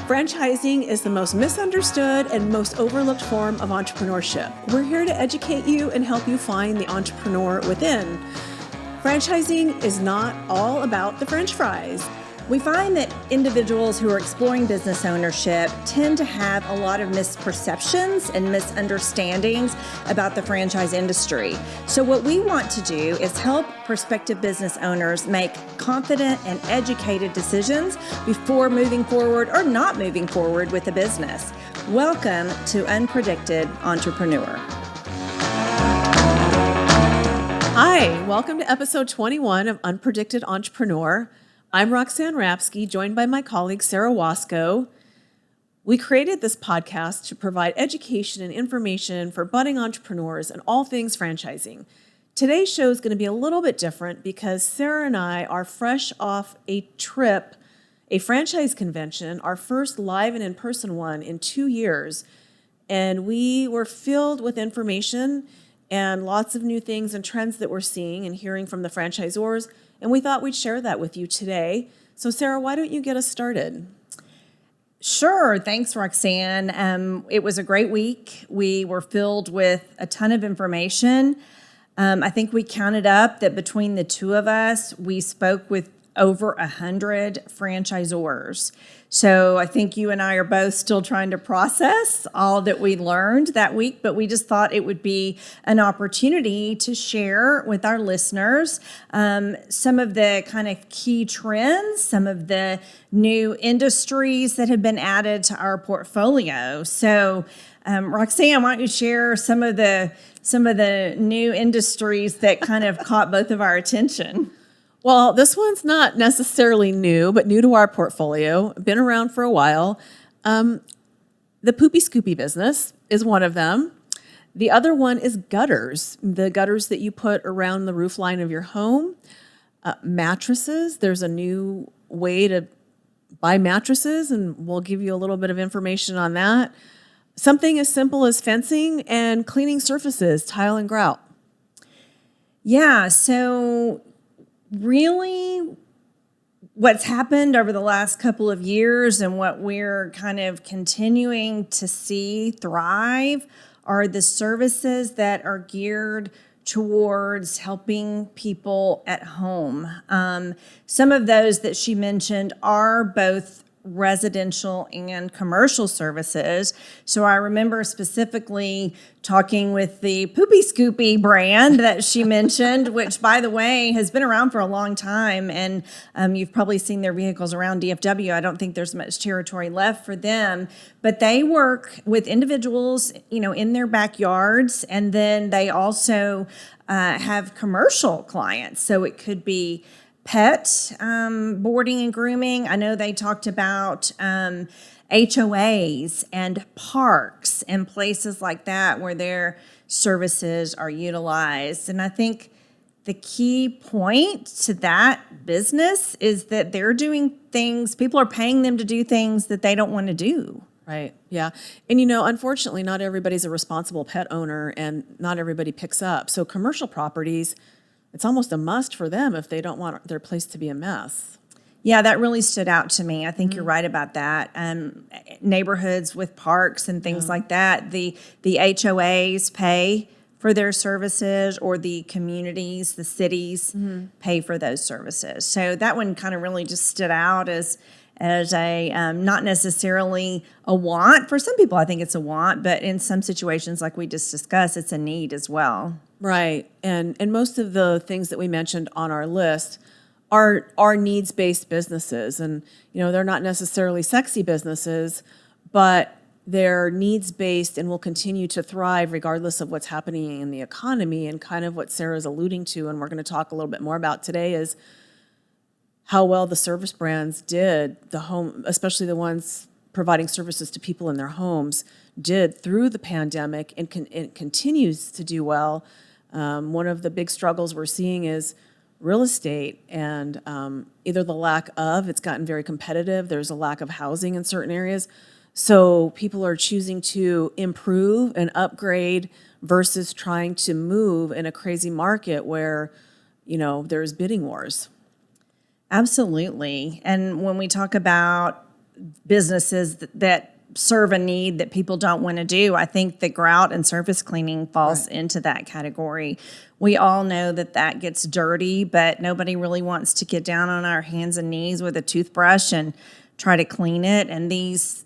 Franchising is the most misunderstood and most overlooked form of entrepreneurship. We're here to educate you and help you find the entrepreneur within. Franchising is not all about the French fries. We find that individuals who are exploring business ownership tend to have a lot of misperceptions and misunderstandings about the franchise industry. So what we want to do is help prospective business owners make confident and educated decisions before moving forward or not moving forward with a business. Welcome to Unpredicted Entrepreneur. Hi, welcome to episode 21 of Unpredicted Entrepreneur. I'm Roxanne Rapsky, joined by my colleague Sarah Wasco. We created this podcast to provide education and information for budding entrepreneurs and all things franchising. Today's show is going to be a little bit different because Sarah and I are fresh off a trip, a franchise convention, our first live and in-person one in 2 years. And we were filled with information and lots of new things and trends that we're seeing and hearing from the franchisors. And we thought we'd share that with you today. So Sarah, why don't you get us started? Sure. Thanks, Roxanne. It was a great week. We were filled with a ton of information. I think we counted up that between the two of us, we spoke with over 100 franchisors. So I think you and I are both still trying to process all that we learned that week, but we just thought it would be an opportunity to share with our listeners some of the kind of key trends, some of the new industries that have been added to our portfolio. So Roxanne, why don't you share some of the new industries that kind of caught both of our attention? Well, this one's not necessarily new, but new to our portfolio. Been around for a while. The Poopy Scoopy business is one of them. The other one is gutters, the gutters that you put around the roof line of your home. Mattresses, there's a new way to buy mattresses, and we'll give you a little bit of information on that. Something as simple as fencing and cleaning surfaces, tile and grout. Yeah, so really what's happened over the last couple of years and what we're kind of continuing to see thrive are the services that are geared towards helping people at home. Some of those that she mentioned are both residential and commercial services. So I remember specifically talking with the Poopy Scoopy brand that she mentioned, which, by the way, has been around for a long time. And you've probably seen their vehicles around DFW. I don't think there's much territory left for them. But they work with individuals, in their backyards. And then they also have commercial clients. So it could be pet boarding and grooming. I know they talked about HOAs and parks and places like that where their services are utilized. And I think the key point to that business is that they're doing things, people are paying them to do things that they don't want to do. Right. Yeah. And, unfortunately, not everybody's a responsible pet owner and not everybody picks up. So commercial properties, it's almost a must for them if they don't want their place to be a mess. Yeah, that really stood out to me. I think you're right about that. Neighborhoods with parks and things like that, the HOAs pay for their services, or the communities, the cities pay for those services. So that one kind of really just stood out as a not necessarily a want. For some people, I think it's a want, but in some situations, like we just discussed, it's a need as well. Right. And most of the things that we mentioned on our list are needs-based businesses. And, they're not necessarily sexy businesses, but they're needs-based and will continue to thrive regardless of what's happening in the economy. And kind of what Sarah's alluding to, and we're going to talk a little bit more about today, is how well the service brands did, especially the ones providing services to people in their homes, did through the pandemic, and it continues to do well. One of the big struggles we're seeing is real estate, and either the lack of, it's gotten very competitive, there's a lack of housing in certain areas. So people are choosing to improve and upgrade versus trying to move in a crazy market where, there's bidding wars. Absolutely. And when we talk about businesses that serve a need that people don't want to do. I think the grout and surface cleaning falls into that category. We all know that that gets dirty, but nobody really wants to get down on our hands and knees with a toothbrush and try to clean it. And these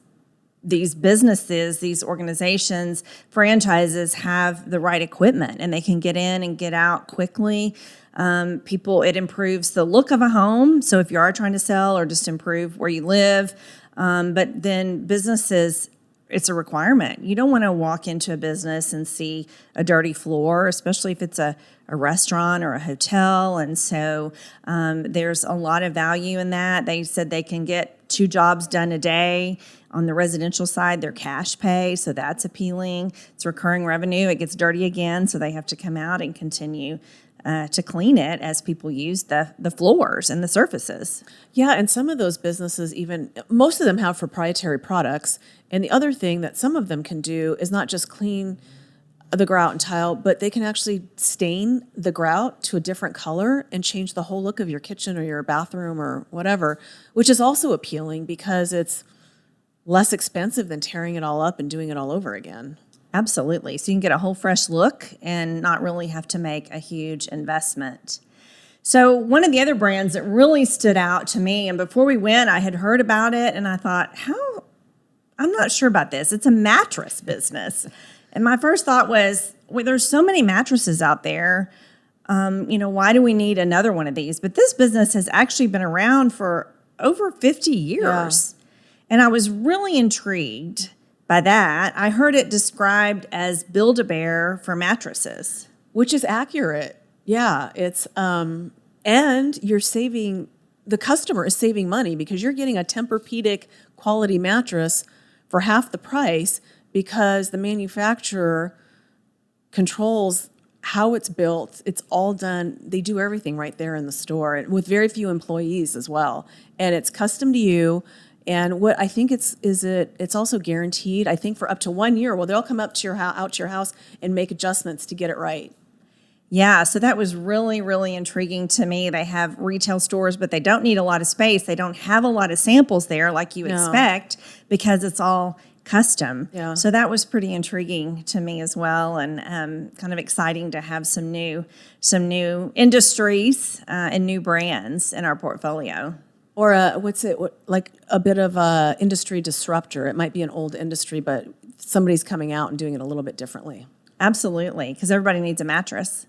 businesses, these organizations, franchises have the right equipment and they can get in and get out quickly. It improves the look of a home. So if you are trying to sell or just improve where you live, but then businesses, it's a requirement. You don't want to walk into a business and see a dirty floor, especially if it's a restaurant or a hotel. And so there's a lot of value in that. They said they can get 2 jobs done a day. On the residential side, they're cash pay, so that's appealing. It's recurring revenue. It gets dirty again, so they have to come out and continue to clean it as people use the floors and the surfaces. Yeah, and some of those businesses most of them have proprietary products. And the other thing that some of them can do is not just clean the grout and tile, but they can actually stain the grout to a different color and change the whole look of your kitchen or your bathroom or whatever, which is also appealing because it's less expensive than tearing it all up and doing it all over again. Absolutely. So you can get a whole fresh look and not really have to make a huge investment. So one of the other brands that really stood out to me, and before we went, I had heard about it and I thought, I'm not sure about this. It's a mattress business. And my first thought was, well, there's so many mattresses out there. Why do we need another one of these? But this business has actually been around for over 50 years. Yeah. And I was really intrigued by that. I heard it described as Build-A-Bear for mattresses. Which is accurate. Yeah, it's and the customer is saving money because you're getting a Tempur-Pedic quality mattress for half the price because the manufacturer controls how it's built. It's all done. They do everything right there in the store with very few employees as well. And it's custom to you. And what I think it's also guaranteed, I think for up to 1 year. Well, they'll come up to out to your house and make adjustments to get it right. Yeah, so that was really, really intriguing to me. They have retail stores, but they don't need a lot of space. They don't have a lot of samples there like you expect because it's all custom. Yeah. So that was pretty intriguing to me as well, and kind of exciting to have some new industries and new brands in our portfolio. Or like a bit of a industry disruptor. It might be an old industry, but somebody's coming out and doing it a little bit differently. Absolutely, because everybody needs a mattress.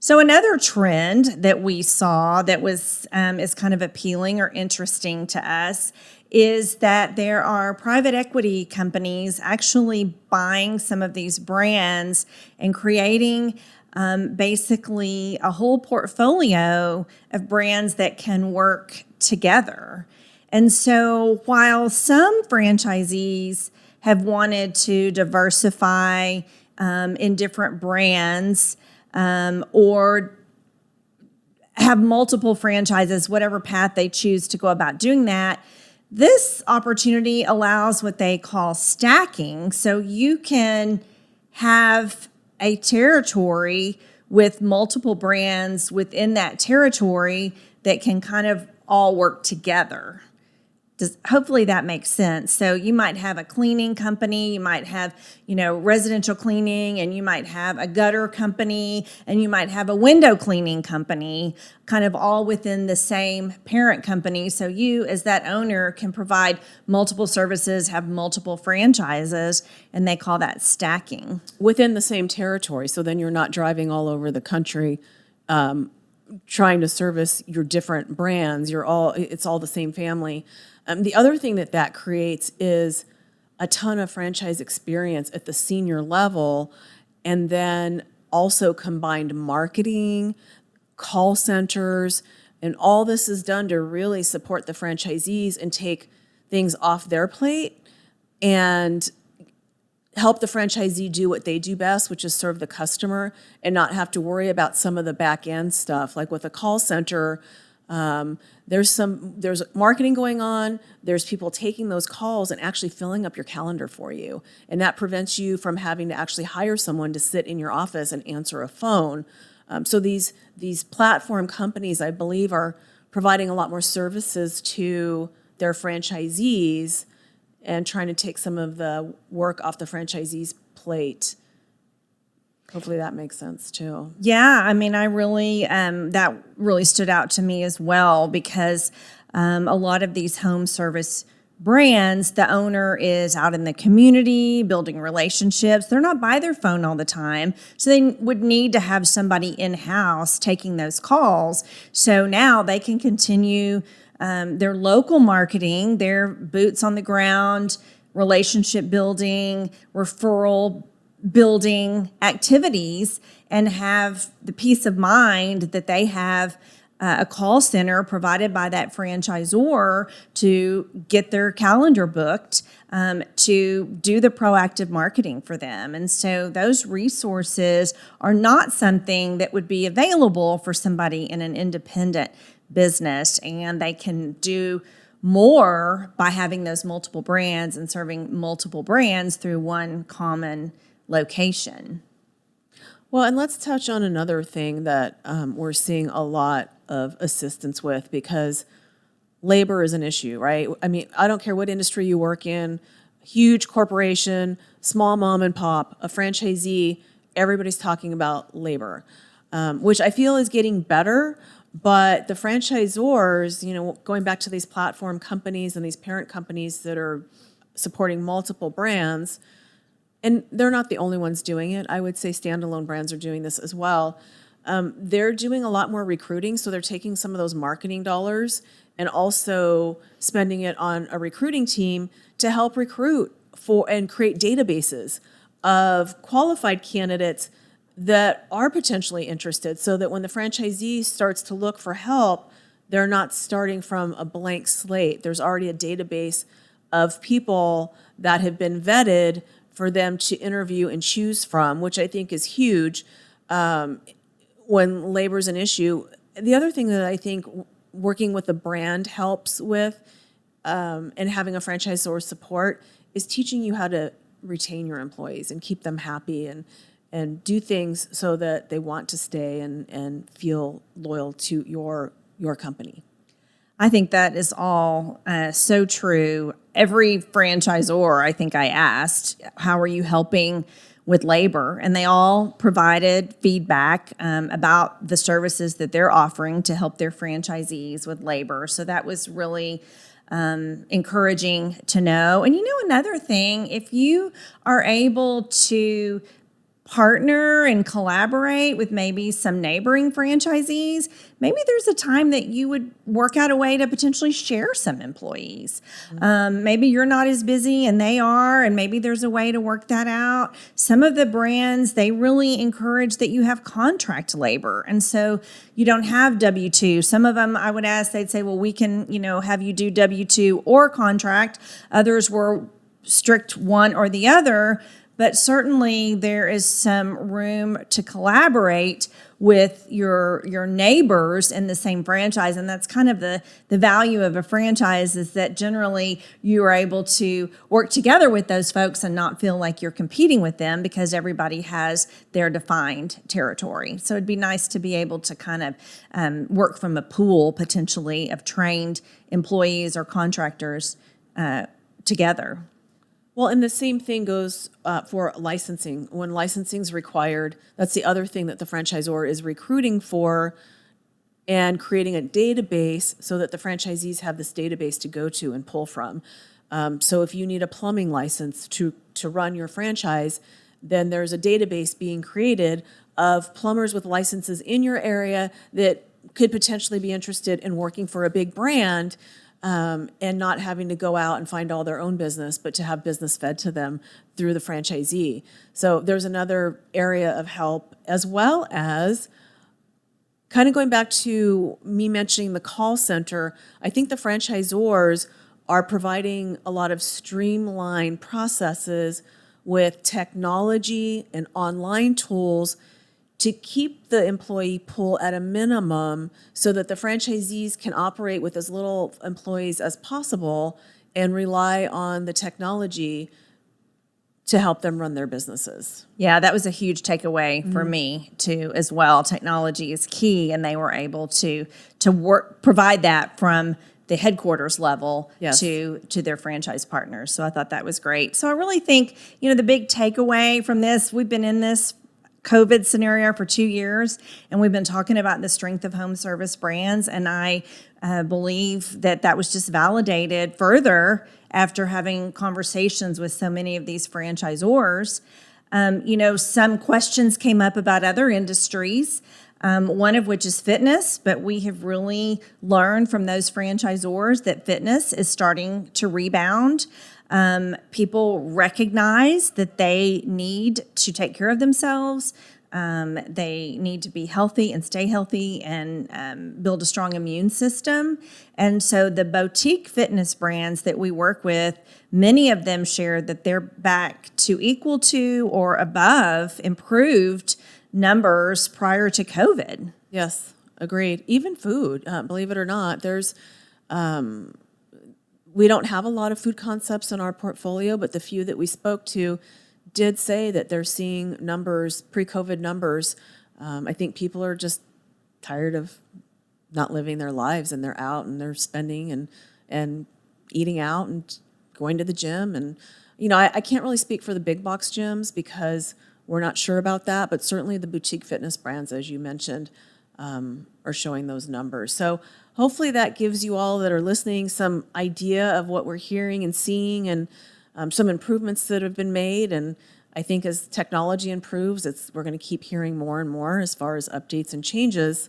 So another trend that we saw that was is kind of appealing or interesting to us is that there are private equity companies actually buying some of these brands and creating basically a whole portfolio of brands that can work together. And so while some franchisees have wanted to diversify in different brands or have multiple franchises, whatever path they choose to go about doing that, this opportunity allows what they call stacking. So you can have a territory with multiple brands within that territory that can kind of all work together. Hopefully that makes sense. So you might have a cleaning company, you might have, residential cleaning, and you might have a gutter company, and you might have a window cleaning company, kind of all within the same parent company. So you, as that owner, can provide multiple services, have multiple franchises, and they call that stacking. Within the same territory. So then you're not driving all over the country trying to service your different brands. It's all the same family. The other thing that creates is a ton of franchise experience at the senior level, and then also combined marketing, call centers, and all this is done to really support the franchisees and take things off their plate and help the franchisee do what they do best, which is serve the customer and not have to worry about some of the back end stuff. Like with a call center, there's marketing going on, there's people taking those calls and actually filling up your calendar for you. And that prevents you from having to actually hire someone to sit in your office and answer a phone. So these platform companies, I believe, are providing a lot more services to their franchisees and trying to take some of the work off the franchisees' plate. Hopefully that makes sense too. Yeah, I mean, I really, that really stood out to me as well, because a lot of these home service brands, the owner is out in the community building relationships. They're not by their phone all the time. So they would need to have somebody in-house taking those calls. So now they can continue their local marketing, their boots on the ground, relationship building, referral building activities, and have the peace of mind that they have a call center provided by that franchisor to get their calendar booked, to do the proactive marketing for them. And so those resources are not something that would be available for somebody in an independent business, and they can do more by having those multiple brands and serving multiple brands through one common location. Well, and let's touch on another thing that we're seeing a lot of assistance with, because labor is an issue, right? I mean, I don't care what industry you work in, huge corporation, small mom and pop, a franchisee, everybody's talking about labor, which I feel is getting better. But the franchisors, you know, going back to these platform companies and these parent companies that are supporting multiple brands, and they're not the only ones doing it. I would say standalone brands are doing this as well. They're doing a lot more recruiting, so they're taking some of those marketing dollars and also spending it on a recruiting team to help recruit for and create databases of qualified candidates that are potentially interested, so that when the franchisee starts to look for help, they're not starting from a blank slate. There's already a database of people that have been vetted for them to interview and choose from, which I think is huge when labor is an issue. The other thing that I think working with the brand helps with and having a franchisor support is teaching you how to retain your employees and keep them happy and do things so that they want to stay and feel loyal to your company. I think that is all so true. Every franchisor, I think I asked, how are you helping with labor? And they all provided feedback about the services that they're offering to help their franchisees with labor. So that was really encouraging to know. And you know, another thing, if you are able to partner and collaborate with maybe some neighboring franchisees, maybe there's a time that you would work out a way to potentially share some employees. Maybe you're not as busy and they are, and maybe there's a way to work that out. Some of the brands, they really encourage that you have contract labor, and so you don't have W-2. Some of them, I would ask, they'd say, well, we can, have you do W-2 or contract. Others were strict one or the other. But certainly there is some room to collaborate with your neighbors in the same franchise. And that's kind of the value of a franchise, is that generally you are able to work together with those folks and not feel like you're competing with them, because everybody has their defined territory. So it'd be nice to be able to kind of work from a pool potentially of trained employees or contractors together. Well, and the same thing goes for licensing. When licensing is required, that's the other thing that the franchisor is recruiting for and creating a database so that the franchisees have this database to go to and pull from. So if you need a plumbing license to run your franchise, then there's a database being created of plumbers with licenses in your area that could potentially be interested in working for a big brand, and not having to go out and find all their own business, but to have business fed to them through the franchisee. So there's another area of help, as well as kind of going back to me mentioning the call center. I think the franchisors are providing a lot of streamlined processes with technology and online tools to keep the employee pool at a minimum so that the franchisees can operate with as little employees as possible and rely on the technology to help them run their businesses. Yeah, that was a huge takeaway for me too, as well. Technology is key, and they were able to provide that from the headquarters level Yes. to their franchise partners. So I thought that was great. So I really think, the big takeaway from this, we've been in this COVID scenario for 2 years, and we've been talking about the strength of home service brands. And I believe that was just validated further after having conversations with so many of these franchisors. Some questions came up about other industries, one of which is fitness, but we have really learned from those franchisors that fitness is starting to rebound. People recognize that they need to take care of themselves. They need to be healthy and stay healthy and build a strong immune system. And so the boutique fitness brands that we work with, many of them share that they're back to equal to or above improved numbers prior to COVID. Yes, agreed. Even food, believe it or not, we don't have a lot of food concepts in our portfolio, but the few that we spoke to did say that they're seeing numbers, pre-COVID numbers. I think people are just tired of not living their lives, and they're out and they're spending and eating out and going to the gym. And, I can't really speak for the big box gyms because we're not sure about that, but certainly the boutique fitness brands, as you mentioned, are showing those numbers. So hopefully that gives you all that are listening some idea of what we're hearing and seeing, and some improvements that have been made. And I think as technology improves, we're going to keep hearing more and more as far as updates and changes.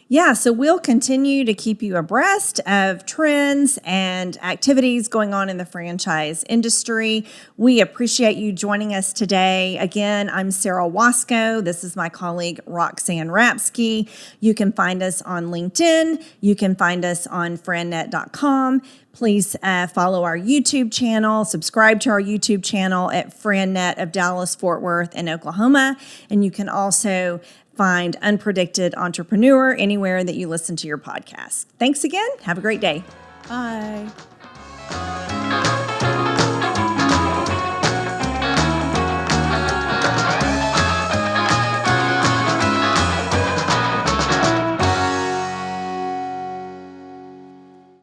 Yeah, so we'll continue to keep you abreast of trends and activities going on in the franchise industry. We appreciate you joining us today. Again, I'm Sarah Wasco. This is my colleague, Roxanne Rapsky. You can find us on LinkedIn. You can find us on frannet.com. Please follow our YouTube channel, subscribe to our YouTube channel at FranNet of Dallas, Fort Worth, and Oklahoma. And you can also find Unpredicted Entrepreneur anywhere that you listen to your podcast. Thanks again. Have a great day. Bye.